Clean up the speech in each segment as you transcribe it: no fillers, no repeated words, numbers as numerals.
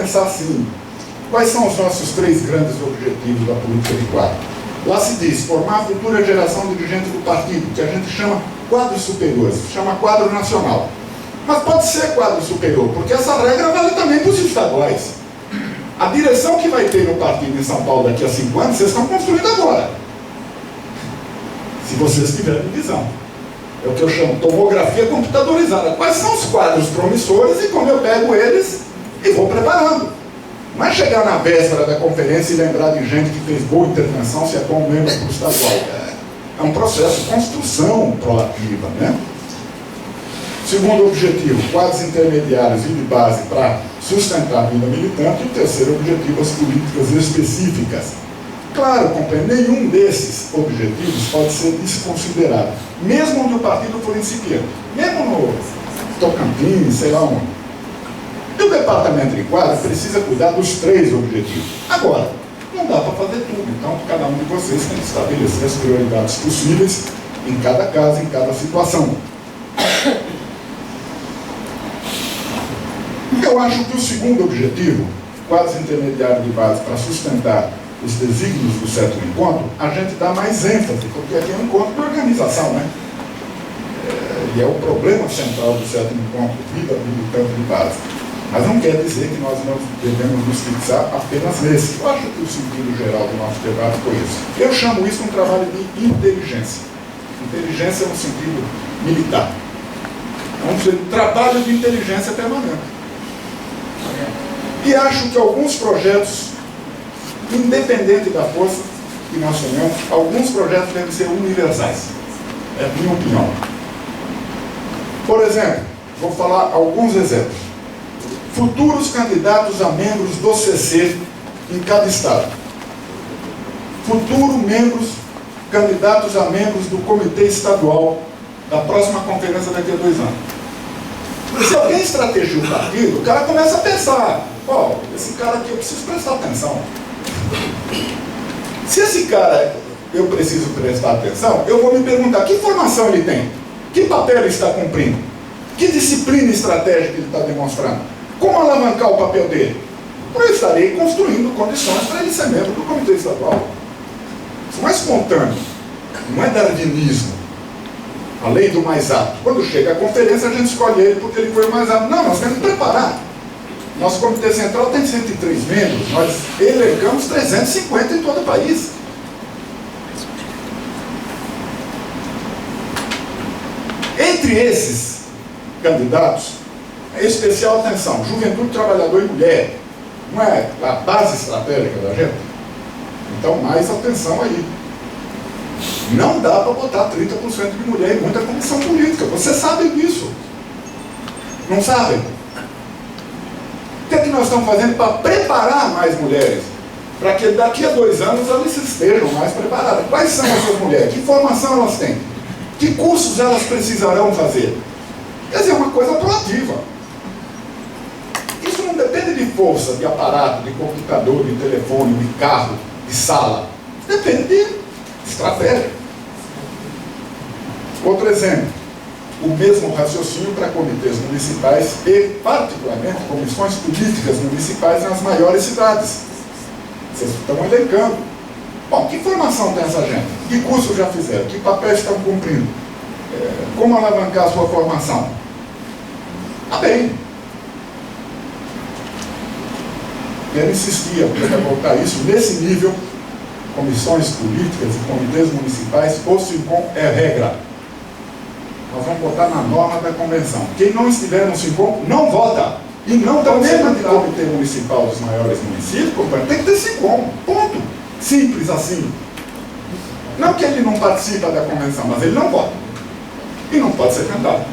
pensar assim: quais são os nossos 3 grandes objetivos da política de quadro? Lá se diz, formar a futura geração de dirigentes do partido, que a gente chama quadros superiores, chama quadro nacional. Mas pode ser quadro superior, porque essa regra vale também para os estaduais. A direção que vai ter no partido em São Paulo daqui a 5 anos, vocês estão construindo agora. Se vocês tiverem visão. É o que eu chamo tomografia computadorizada. Quais são os quadros promissores e como eu pego eles e vou preparando. Não é chegar na véspera da conferência e lembrar de gente que fez boa intervenção, se é bom mesmo para o estadual. É um processo de construção proativa, né? Segundo objetivo, quadros intermediários e de base para sustentar a vida militante. E o terceiro objetivo, as políticas específicas. Claro, compreendo, nenhum desses objetivos pode ser desconsiderado, mesmo onde o partido for incipiente, mesmo no Tocantins, sei lá onde. E o departamento de quadro precisa cuidar dos 3 objetivos. Agora, não dá para fazer tudo, então cada um de vocês tem que estabelecer as prioridades possíveis em cada caso, em cada situação. Eu acho que o segundo objetivo, quadros intermediários de base para sustentar os desígnios do 7º encontro, a gente dá mais ênfase, porque aqui é um encontro de organização, né? E é o problema central do 7º encontro, vida militante de base. Mas não quer dizer que nós não devemos nos fixar apenas nesse. Eu acho que o sentido geral do nosso debate foi isso. Eu chamo isso um trabalho de inteligência. Inteligência no sentido militar. É um trabalho de inteligência permanente. E acho que alguns projetos, independente da força que nós tenhamos, alguns projetos devem ser universais. É a minha opinião. Por exemplo, vou falar alguns exemplos. Futuros candidatos a membros do CC em cada estado. Futuros membros, candidatos a membros do comitê estadual da próxima conferência daqui a 2 anos. Se alguém estrategia o partido, o cara começa a pensar: ó, esse cara aqui eu preciso prestar atenção. Se esse cara eu preciso prestar atenção, eu vou me perguntar: que formação ele tem? Que papel ele está cumprindo? Que disciplina estratégica ele está demonstrando? Como alavancar o papel dele? Eu estarei construindo condições para ele ser membro do comitê estadual. Isso não é espontâneo, não é darwinismo. A lei do mais apto. Quando chega a conferência, a gente escolhe ele porque ele foi o mais apto. Não, nós temos que preparar. Nosso comitê central tem 103 membros, nós elencamos 350 em todo o país. Entre esses candidatos, é especial atenção: juventude, trabalhador e mulher. Não é a base estratégica da gente? Então, mais atenção aí. Não dá para botar 30% de mulher em muita comissão política. Você sabe disso. Não sabem? O que é que nós estamos fazendo para preparar mais mulheres? Para que daqui a 2 anos elas estejam mais preparadas. Quais são essas mulheres? Que formação elas têm? Que cursos elas precisarão fazer? Quer dizer, uma coisa proativa. Isso não depende de força, de aparato, de computador, de telefone, de carro, de sala. Depende de estratégia. Outro exemplo: o mesmo raciocínio para comitês municipais e, particularmente, comissões políticas municipais nas maiores cidades. Vocês estão elencando. Bom, que formação tem essa gente? Que curso já fizeram? Que papel estão cumprindo? Como alavancar a sua formação? Tá bem. Quero insistir, eu quero voltar isso nesse nível. Comissões políticas e comitês municipais, o SINCOM é regra. Nós vamos botar na norma da convenção. Quem não estiver no SINCOM, não vota. E não também no comitê municipal dos maiores municípios, tem que ter SINCOM. Ponto. Simples assim. Não que ele não participa da convenção, mas ele não vota. E não pode ser candidato.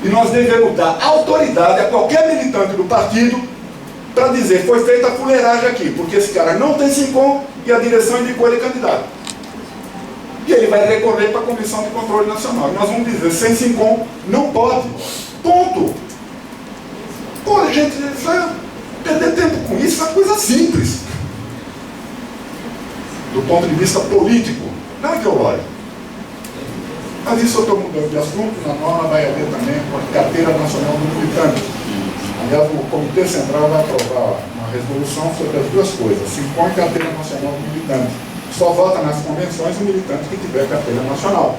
E nós devemos dar autoridade a qualquer militante do partido para dizer: foi feita a fuleiragem aqui, porque esse cara não tem SINCOM e a direção indicou ele candidato. E ele vai recorrer para a Comissão de Controle Nacional. E nós vamos dizer: sem SINCOM não pode. Ponto. Pô, gente, perder tempo com isso é uma coisa simples. Do ponto de vista político, não ideológico. Mas isso eu estou mudando de assunto. Na norma vai haver também a Carteira Nacional do Militante. Aliás, o Comitê Central vai aprovar uma resolução sobre as duas coisas. Se impõe carteira nacional do militante. Só vota nas convenções o militante que tiver carteira nacional.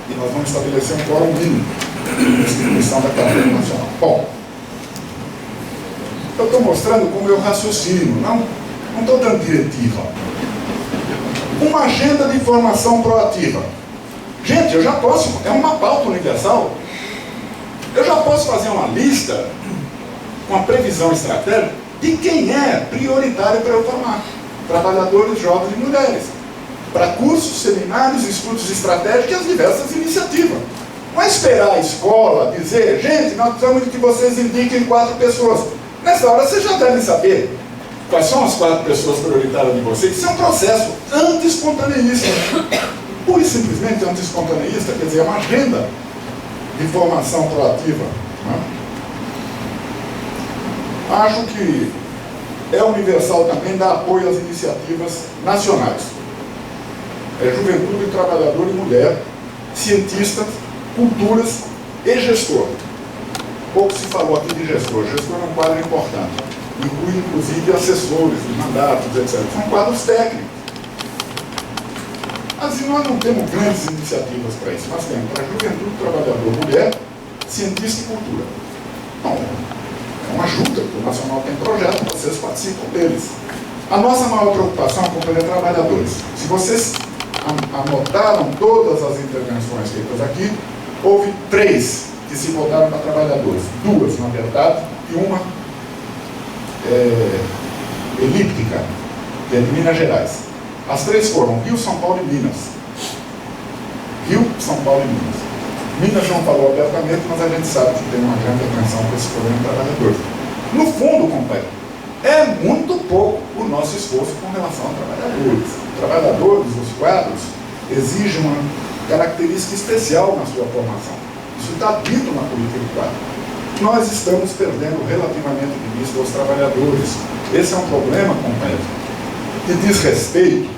E nós vamos estabelecer um quórum mínimo de distribuição da carteira nacional. Bom, eu estou mostrando como eu raciocino, não estou dando diretiva. Uma agenda de formação proativa. Gente, eu já posso, é uma pauta universal. Eu já posso fazer uma lista com a previsão estratégica de quem é prioritário para eu formar. Trabalhadores, jovens e mulheres. Para cursos, seminários, estudos estratégicos e as diversas iniciativas. Não é esperar a escola dizer, gente, nós precisamos que vocês indiquem 4 pessoas. Nessa hora vocês já devem saber quais são as 4 pessoas prioritárias de vocês. Isso é um processo anti-espontaneísta. Pura e simplesmente anti-espontaneísta, quer dizer, é uma agenda de formação proativa. Acho que é universal também dar apoio às iniciativas nacionais. É juventude, trabalhador e mulher, cientistas, culturas e gestor. Pouco se falou aqui de gestor. Gestor é um quadro importante. Inclui, inclusive, assessores de mandatos, etc. São quadros técnicos. Assim, nós não temos grandes iniciativas para isso. Nós temos para juventude, trabalhador, mulher, cientista e cultura. Então, é uma ajuda, que o Nacional tem projeto, vocês participam deles. A nossa maior preocupação é acompanhar trabalhadores. Se vocês anotaram todas as intervenções feitas aqui, houve 3 que se voltaram para trabalhadores. 2, na verdade, e uma elíptica, que é de Minas Gerais. As 3 foram Rio, São Paulo e Minas. Rio, São Paulo e Minas. Minas não falou abertamente, mas a gente sabe que tem uma grande atenção para esse problema de trabalhadores. No fundo, companheiro, é muito pouco o nosso esforço com relação a trabalhadores. Trabalhadores, os quadros, exigem uma característica especial na sua formação. Isso está dito na política de quadro. Nós estamos perdendo relativamente de vista os trabalhadores. Esse é um problema, companheiro, que diz respeito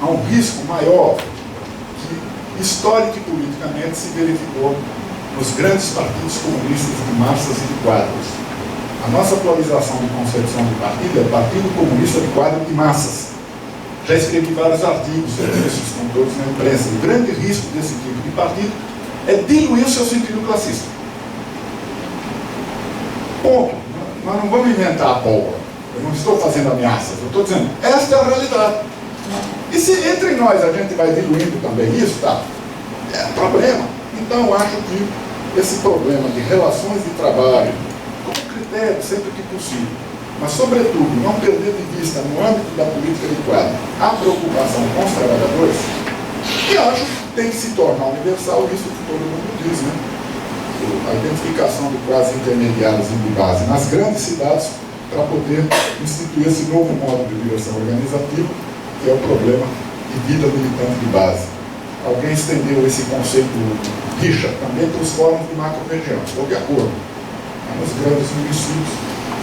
a um risco maior que, histórico e politicamente, se verificou nos grandes partidos comunistas de massas e de quadros. A nossa atualização de concepção de partido é Partido Comunista de Quadro de Massas. Já escrevi vários artigos sobre isso, estão todos na imprensa. O grande risco desse tipo de partido é diluir o seu sentido classista. Ponto. Nós não vamos inventar a pólvora. Eu não estou fazendo ameaças. Eu estou dizendo, esta é a realidade. E se entre nós a gente vai diluindo também isso, tá? É um problema. Então eu acho que esse problema de relações de trabalho, como critério sempre que possível, mas sobretudo não perder de vista no âmbito da política de quadro a preocupação com os trabalhadores, que acho que tem que se tornar universal, isso que todo mundo diz, né? A identificação de quadros intermediários e de base nas grandes cidades para poder instituir esse novo modo de direção organizativa, que é o problema de vida militante de base. Alguém estendeu esse conceito rixa também para os fóruns de macro-região. Estou de acordo. Nos grandes municípios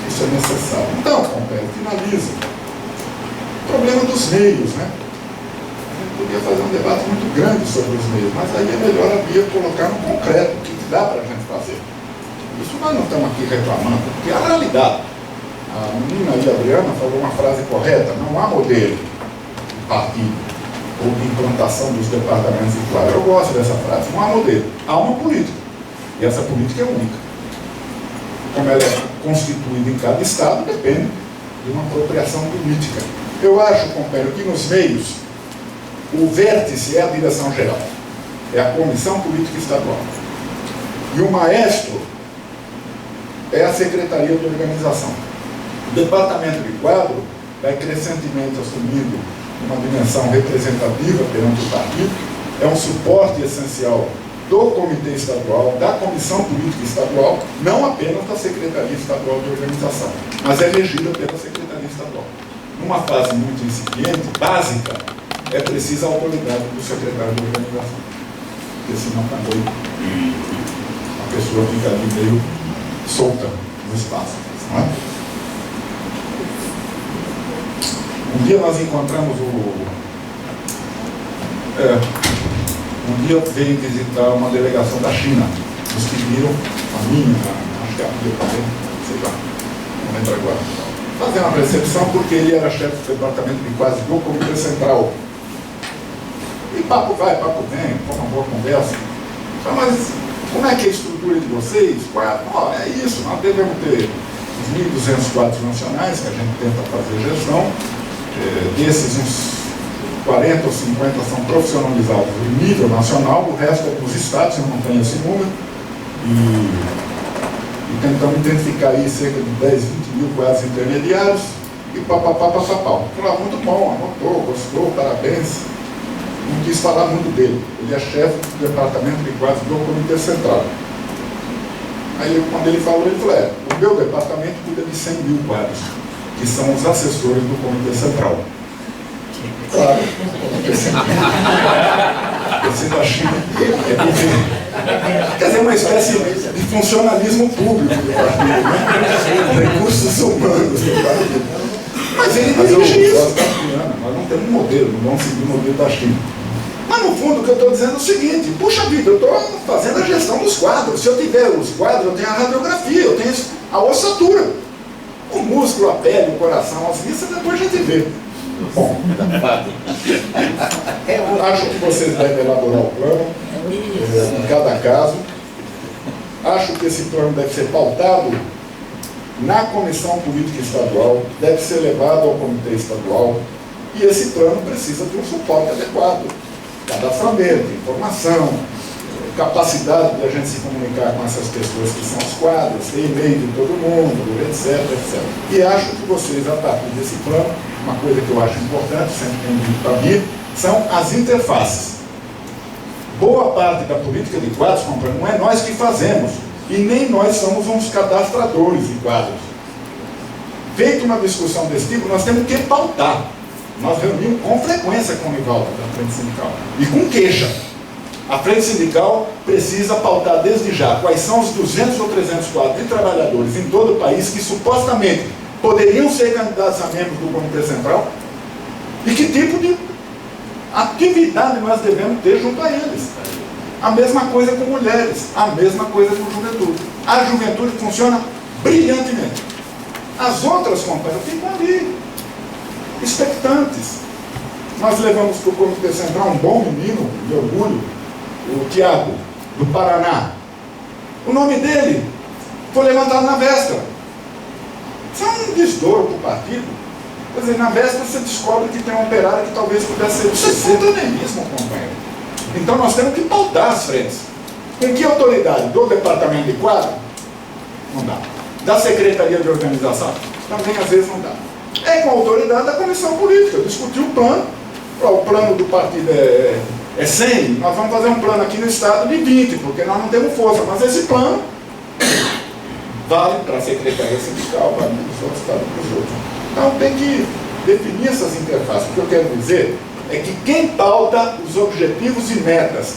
isso é necessário. Então, companheiro, finaliza. O problema dos meios, né? A gente podia fazer um debate muito grande sobre os meios, mas aí é melhor havia colocar no concreto o que dá para a gente fazer. Isso nós não estamos aqui reclamando, porque a realidade, a menina aí, a Adriana, falou uma frase correta, não há modelo de partido ou de implantação dos departamentos de quadro. Eu gosto dessa frase, não há modelo, há uma política, e essa política é única. Como ela é constituída em cada estado, depende de uma apropriação política. Eu acho, companheiro, que nos meios, o vértice é a direção geral, é a comissão política estadual. E o maestro é a secretaria de organização. O departamento de quadro vai crescentemente assumindo uma dimensão representativa perante o partido, é um suporte essencial do Comitê Estadual, da Comissão Política Estadual, não apenas da Secretaria Estadual de Organização, mas é regida pela Secretaria Estadual. Numa fase muito incipiente, básica, é precisa a autoridade do secretário de organização, porque senão também a pessoa fica ali meio solta no espaço. Não é? Um dia nós encontramos um dia veio visitar uma delegação da China. Nos pediram, a minha, acho que a minha também, sei lá, não lembro agora. fazer uma percepção, porque ele era chefe do departamento de quadros do Comitê Central. E papo vai, papo vem, foi uma boa conversa. Mas como é que é a estrutura de vocês? É isso, nós devemos ter os 1.200 quadros nacionais, que a gente tenta fazer gestão. Desses, uns 40 ou 50 são profissionalizados em nível nacional, o resto é dos estados, eu não tenho esse número. E tentamos identificar aí cerca de 10, 20 mil quadros intermediários e papapá. Falou, muito bom, anotou, gostou, parabéns. Não quis falar muito dele. Ele é chefe do departamento de quadros do Comitê Central. Aí, quando ele falou, o meu departamento cuida de 100 mil quadros, que são os assessores do Comitê Central. Claro, você da China quer dizer, uma espécie de funcionalismo público do partido, né? Recursos humanos do partido. Mas ele dirige isso. Nós não temos um modelo, não vamos seguir o modelo da China. Mas no fundo o que eu estou dizendo é o seguinte: puxa vida, eu estou fazendo a gestão dos quadros. Se eu tiver os quadros, eu tenho a radiografia, eu tenho a ossatura, o músculo, a pele, o coração, as vistas, depois a gente vê. Bom, acho que vocês devem elaborar o plano em cada caso. Acho que esse plano deve ser pautado na Comissão Política Estadual, deve ser levado ao Comitê Estadual, e esse plano precisa de um suporte adequado, cadastramento, informação, capacidade de a gente se comunicar com essas pessoas que são os quadros, ter e-mail de todo mundo, etc, etc. E acho que vocês, a partir desse plano, uma coisa que eu acho importante, sempre tenho dito para mim, são as interfaces. Boa parte da política de quadros, não é nós que fazemos, e nem nós somos uns cadastradores de quadros. Feita uma discussão desse tipo, nós temos que pautar. Nós reunimos com frequência com o Nivaldo da Frente Sindical, e com queixa. A Frente Sindical precisa pautar desde já quais são os 200 ou 300 quadros de trabalhadores em todo o país que supostamente poderiam ser candidatos a membros do Comitê Central e que tipo de atividade nós devemos ter junto a eles. A mesma coisa com mulheres, a mesma coisa com juventude. A juventude funciona brilhantemente. As outras companhias ficam ali, expectantes. Nós levamos para o Comitê Central um bom menino, de orgulho, o Tiago, do Paraná. O nome dele foi levantado na véspera. Isso é um desdouro para o partido. Quer dizer, na véspera você descobre que tem um operário que talvez pudesse ser. Isso é espontaneismo, companheiro. Então nós temos que pautar as frentes. Com que autoridade? Do departamento de quadro? Não dá. Da Secretaria de Organização? Também às vezes não dá. É com a autoridade da Comissão Política. Discutir o plano. O plano do partido é 100, nós vamos fazer um plano aqui no estado de 20, porque nós não temos força, mas esse plano vale para a Secretaria Sindical, para os outros estados e para os outros. Então tem que definir essas interfaces. O que eu quero dizer é que quem pauta os objetivos e metas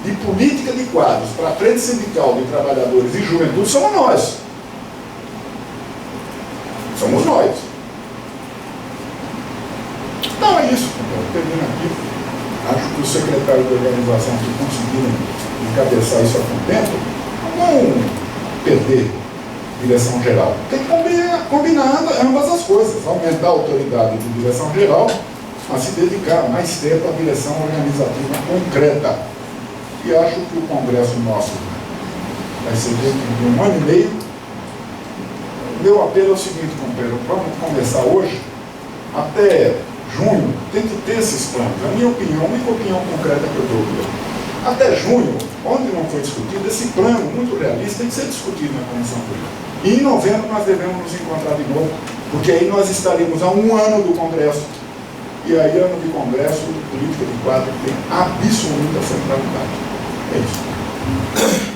de política de quadros para a Frente Sindical de Trabalhadores e Juventude somos nós. Somos nós. Então é isso, eu termino aqui. Acho que os secretários de organização que conseguiram encabeçar isso há algum tempo não vão perder direção geral. Tem que combinar ambas as coisas, aumentar a autoridade de direção geral, mas se dedicar mais tempo à direção organizativa concreta. E acho que o congresso nosso vai ser dentro de 1 ano e meio. O meu apelo é o seguinte, companheiro, vamos começar hoje, até junho, tem que ter esses planos. A minha opinião, a única opinião concreta que eu dou aqui. Até junho, onde não foi discutido, esse plano muito realista tem que ser discutido na Comissão Política. E em novembro nós devemos nos encontrar de novo, porque aí nós estaremos a 1 ano do Congresso. E aí, ano de Congresso, política de quadro tem absoluta centralidade. É isso.